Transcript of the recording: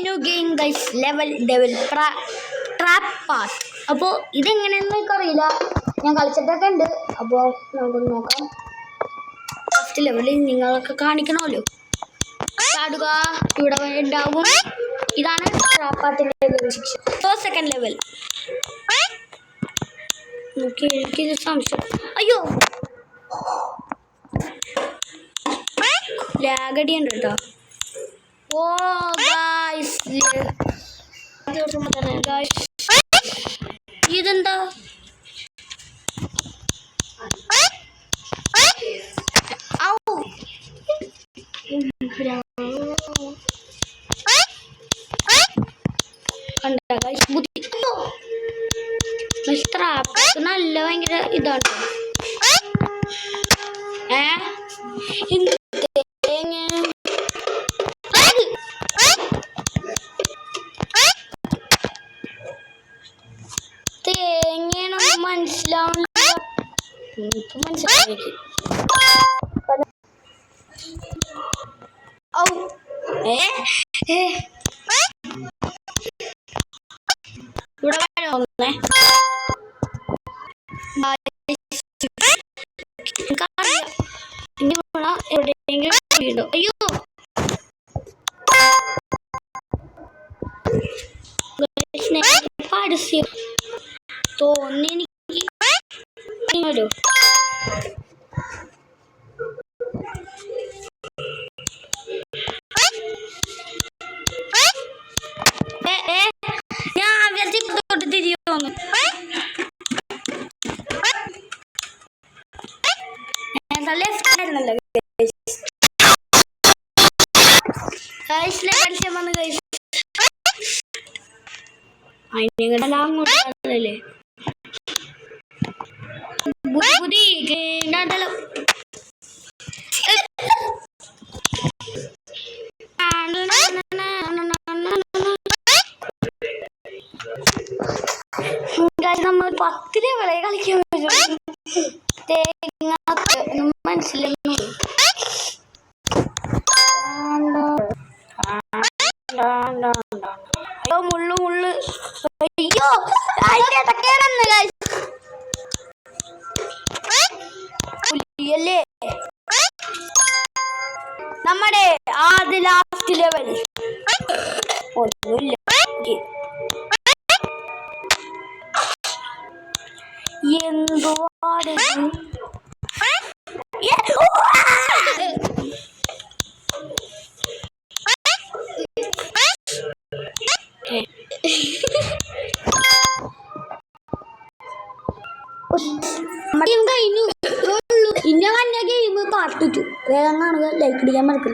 New game guys, level devil trap path. അപ്പോൾ ഇതെങ്ങനെയെന്ന് എനിക്കറിയില്ല, ഞാൻ കളിച്ചിട്ടൊക്കെ ഉണ്ട്. അപ്പോൾ നമുക്ക് നോക്കാം. ഫസ്റ്റ് ലെവലിൽ നിങ്ങളൊക്കെ കാണിക്കണമല്ലോ. ചാടുക, ഇവിടെ ഉണ്ടാകും. ഇതാണ് ട്രാപ്പ് പാത്തിൻ്റെ ശിക്ഷ. സെക്കൻഡ് ലെവൽ നോക്കി, എനിക്കിത് സംശയം. അയ്യോ, ലാഗടി ഉണ്ട് കേട്ടോ. ഓ ഗായ്സ്, ഇതെന്താ? നല്ല ഭയങ്കര ഇതാണ്. തേങ്ങയാണോ മനസ്സിലാവുന്നില്ല. മനസ്സിലാക്കി ഇവിടെ ഒന്നേ എവിടെയെങ്കിലും വീടോ. അയ്യോ, പരസ്യം തോന്നി എനിക്ക്. വരൂ, ഞാൻ തൊട്ട് തിരിയോന്ന്. ലെഫ്റ്റ് ആയിരുന്നല്ലോ കളിച്ചാൽ വന്ന് കഴിച്ചു. അതിനെല്ലാം അങ്ങോട്ടല്ലേ ബുദ്ധി കേണ്ടല്ലോ. നമ്മൾ 10 ലെവലേ കളിക്കാൻ പറ്റും. തേങ്ങ മനസ്സിലായി. അയ്യോ, മുള്ളു. അയ്യോ, പുലിയല്ലേ നമ്മുടെ ആദ്യ ലാസ്റ്റ് ലെവൽ. ഒന്നുമില്ല, എന്തുവാണ് കഴിഞ്ഞു. ഇന്ന ഗെയിം പാർട്ട് 2 വേഗം കാണുക. ലൈക്ക് അടിക്കാൻ മറക്കരുത്.